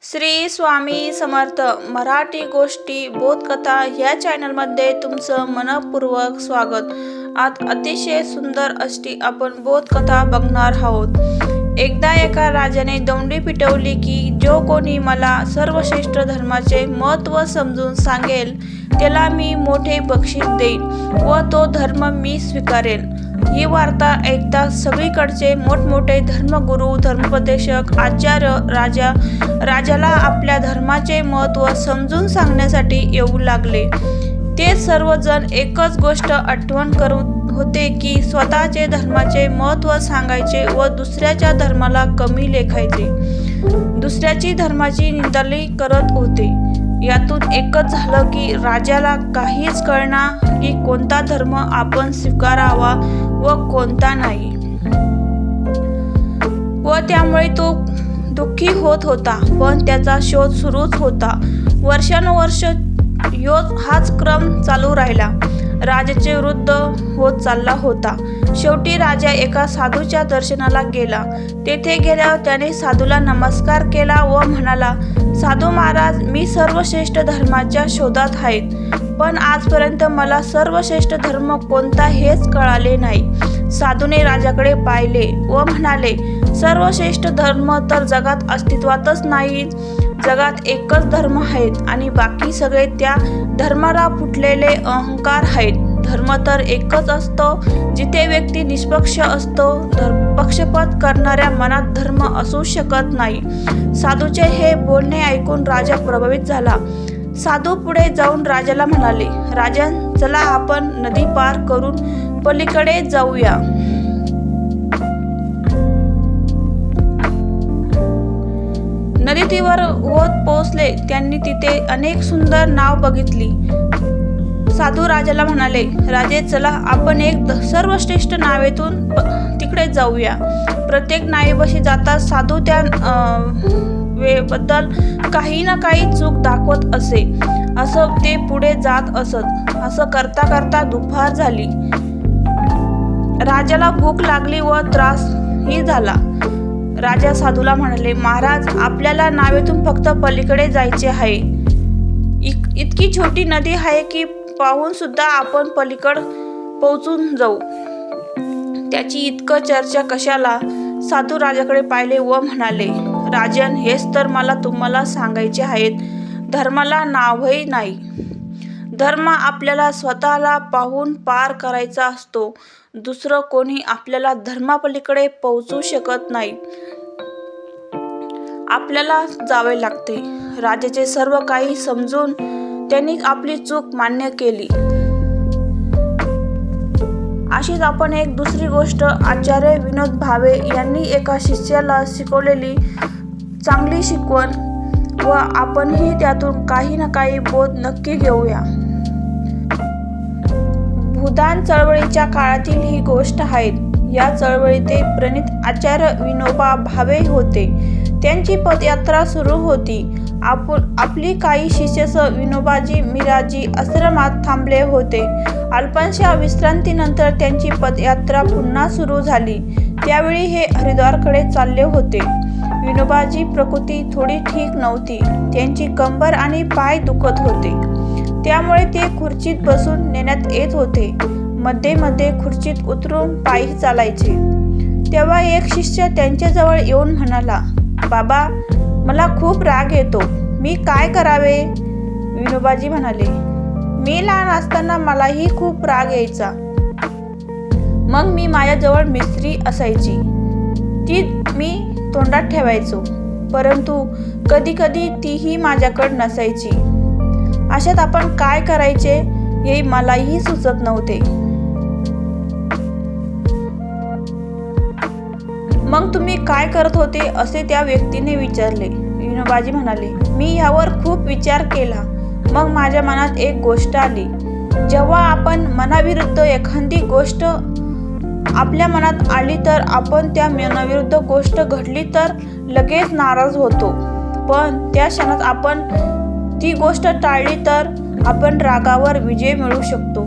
श्री स्वामी समर्थ मराठी गोष्टी बोधकथा ह्या चॅनलमध्ये तुमचं मनपूर्वक स्वागत। आज अतिशय सुंदर अशी आपण बोधकथा बघणार आहोत। एकदा एका राजाने दौंडी पिटवली की जो कोणी मला सर्वश्रेष्ठ धर्माचे महत्त्व समजून सांगेल त्याला मी मोठे बक्षीस देईन व तो धर्म मी स्वीकारेन। ही वार्ता ऐकता सगळीकडचे मोठमोठे धर्मगुरू धर्मोपदेशक आचार्य राजाला आपल्या धर्माचे महत्त्व समजून सांगण्यासाठी येऊ लागले। ते सर्वजण एकच गोष्ट आठवण करत होते की स्वतःचे धर्माचे महत्त्व सांगायचे व दुसऱ्याच्या धर्माला कमी लेखायचे। दुसऱ्याची धर्माची निंदाली करत होते। यातून एकच झालं की राजाला काहीच कळना की कोणता धर्म आपण स्वीकारावा व कोणता नाही व त्यामुळे तो दुःखी होत होता। पण त्याचा शोध सुरूच होता। वर्षानुवर्ष हाच क्रम चालू राहिला। राजाचे वृद्ध होत चालला होता। शेवटी राजा एका साधूच्या दर्शनाला गेला। तेथे गेल्यावर त्याने साधूला नमस्कार केला व म्हणाला, साधू महाराज, मी सर्वश्रेष्ठ धर्माच्या शोधात आहेत, पण आजपर्यंत मला सर्वश्रेष्ठ धर्म कोणता हेच कळाले नाही। साधूने राजाकडे पाहिले व म्हणाले, सर्वश्रेष्ठ धर्म तर जगात अस्तित्वातच नाही। जगात एकच धर्म आहेत आणि बाकी सगळे त्या धर्माला फुटलेले अहंकार आहेत। धर्म तर एकच असतो जिथे व्यक्ती निष्पक्ष असतो। पक्षपात करणाऱ्या मनात धर्म असू शकत नाही। साधूचे हे बोलणे ऐकून राजा प्रभावित झाला। साधू पुढे जाऊन राजाला म्हणाले, राजन, चला आपण नदी पार करून पलीकडे जाऊया। नदीतीवर होत पोहोचले। त्यांनी तिथे अनेक सुंदर नाव बघितली। साधू राजाला म्हणाले, राजे, चला आपण एक सर्वश्रेष्ठ नावेतून तिकडे जाऊया। प्रत्येक नावेपाशी जाता साधू त्या बद्दल काही ना काही चूक दाखवत असे। असं ते पुढे जात असत। असं करता करता दुपार झाली। राजाला भूक लागली व त्रासही झाला। राजा साधूला म्हणाले, महाराज, आपल्याला नावेतून फक्त पलीकडे जायचे आहे। इतकी छोटी नदी आहे की पाहून सुद्धा आपण पलीकड पोहोचून जाऊ। त्याची इतकं चर्चा कशाला? साधू राजाकडे पाहिले व म्हणाले, राजन, हेच तर मला तुम्हाला सांगायचे आहेत। धर्माला नावही नाही। धर्म आपल्याला स्वतःला पाहून पार करायचा असतो। दुसरं कोणी आपल्याला धर्मापलीकडे पोहोचू शकत नाही। आपल्याला जावे लागते। राजाचे सर्व काही समजून त्यांनी आपली चूक मान्य केली। अशीच आपण एक दुसरी गोष्ट आचार्य विनोद भावे यांनी एका शिष्याला शिकवलेली चांगली शिकवण व आपणही त्यातून काही ना काही बोध नक्की घेऊया। भूदान चळवळीच्या काळातील ही गोष्ट आहे। या चळवळीचे प्रणीत आचार्य विनोबा भावे होते। त्यांची पदयात्रा सुरू होती। आपली काही शिष्य विनोबाजी मिराजी आश्रमात थांबले होते। अल्पशा विश्रांतीनंतर त्यांची पदयात्रा पुन्हा सुरू झाली। त्यावेळी हे हरिद्वारकडे चालले होते। विनोबाची प्रकृती थोडी ठीक नव्हती। त्यांची कंबर आणि पाय दुखत होते। त्यामुळे ते खुर्चीत बसून नेण्यात येत होते। मध्ये मध्ये खुर्चीत उतरून पायी चालायचे। तेव्हा एक शिष्य त्यांच्याजवळ येऊन म्हणाला, बाबा, मला खूप राग येतो, मी काय करावे? विनोबाजी म्हणाले, मी लहान असताना मलाही खूप राग यायचा। मग मी माझ्याजवळ मिसरी असायची, ती मी तोंडात ठेवायचो, परंतु कधी कधी तीही माझ्याकडे नसायची। अशात आपण काय करायचे हे मलाही सुचत नव्हते। मग तुम्ही काय करत होते असे त्या व्यक्तीने विचारले। विनोबाजी म्हणाले, मी यावर खूप विचार केला। मग माझ्या मनात एक गोष्ट आली। जेव्हा आपण मनाविरुद्ध एखादी गोष्ट आपल्या मनात आली तर आपण त्या मनाविरुद्ध गोष्ट घडली तर लगेच नाराज होतो, पण त्या क्षणात आपण ती गोष्ट टाळली तर आपण रागावर विजय मिळवू शकतो।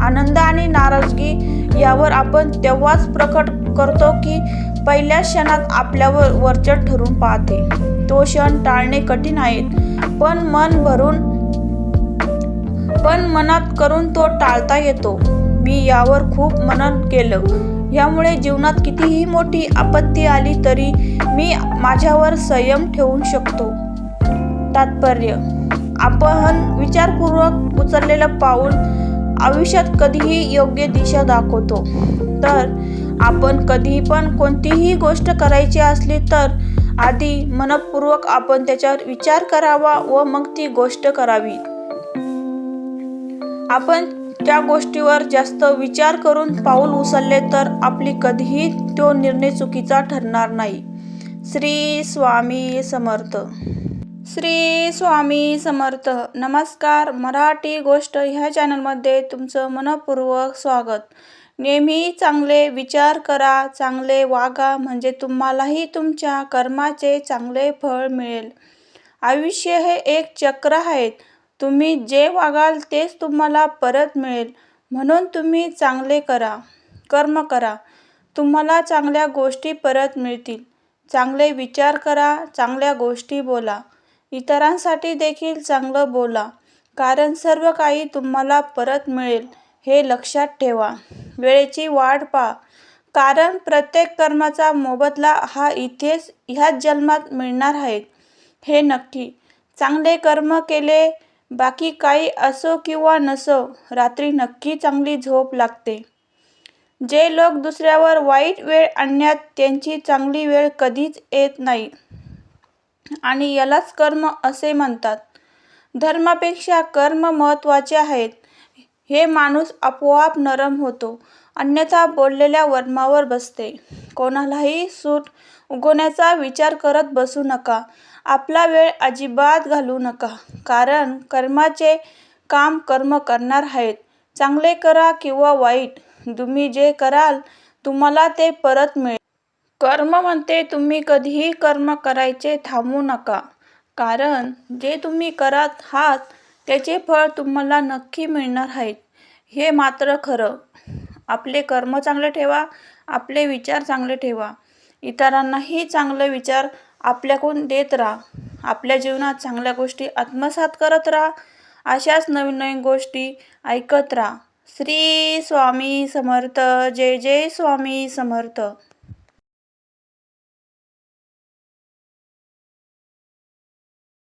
आनंद आणि नाराजगी यावर आपण तेव्हाच प्रकट करतो की पहिल्या क्षणात आपल्यावर वरचढ ठरून पाहते. तो क्षण टाळणे कठीण आहे, पण मनात करून तो टाळता येतो. मी यावर खूप मनन केलं. यामुळे जीवनात कितीही मोठी आपत्ती आली तरी मी माझ्यावर संयम ठेवू शकतो. तात्पर्य: आपण विचारपूर्वक उचललेलं पाऊल आयुष्यात कधीही योग्य दिशा दाखवतो. तर आपण कधीही पण कोणतीही गोष्ट करायची असली तर आधी मनपूर्वक आपण त्याच्यावर विचार करावा व मग ती गोष्ट करावी. आपण त्या गोष्टीवर जास्त विचार करून पाऊल उचलले तर आपली कधीही तो निर्णय चुकीचा ठरणार नाही. श्री स्वामी समर्थ. श्री स्वामी समर्थ. नमस्कार. मराठी गोष्ट ह्या चॅनलमध्ये तुमचं मनपूर्वक स्वागत. नेहमी चांगले विचार करा, चांगले वागा, म्हणजे तुम्हालाही तुमच्या कर्माचे चांगले फळ मिळेल. आयुष्य हे एक चक्र आहे. तुम्ही जे वागाल तेच तुम्हाला परत मिळेल. म्हणून तुम्ही चांगले करा, कर्म करा, तुम्हाला चांगल्या गोष्टी परत मिळतील. चांगले विचार करा, चांगल्या गोष्टी बोला, इतरांसाठी देखील चांगलं बोला, कारण सर्व काही तुम्हाला परत मिळेल हे लक्षात ठेवा. वेळेची वाट पहा, कारण प्रत्येक कर्माचा मोबदला हा इथेच ह्याच जन्मात मिळणार आहे हे नक्की. चांगले कर्म केले, बाकी काही असो किंवा नसो, रात्री नक्की चांगली झोप लागते. जे लोक दुसऱ्यावर वाईट वेळ आणण्यात त्यांची चांगली वेळ कधीच येत नाही आणि यालाच कर्म असे म्हणतात. धर्मापेक्षा कर्म महत्त्वाचे आहेत. हे माणूस आपोआप नरम होतो, अन्यथा बोललेल्या वर्मावर बसते. कोणालाही सूट उगवण्याचा विचार करत बसू नका. आपला वेळ अजिबात घालवू नका, कारण कर्माचे काम कर्म करणार आहेत. चांगले करा किंवा वाईट, तुम्ही जे कराल तुम्हाला ते परत मिळेल. कर्म म्हणते तुम्ही कधीही कर्म करायचे थांबवू नका, कारण जे तुम्ही करत आहात त्याचे फळ तुम्हाला नक्की मिळणार आहेत. हे मात्र खरं. आपले कर्म चांगले ठेवा, आपले विचार चांगले ठेवा, इतरांनाही चांगले विचार आपल्याकडून देत राहा. आपल्या जीवनात चांगल्या गोष्टी आत्मसात करत राहा. अशाच नवीन नवीन गोष्टी ऐकत राहा. श्री स्वामी समर्थ. जय जय स्वामी समर्थ.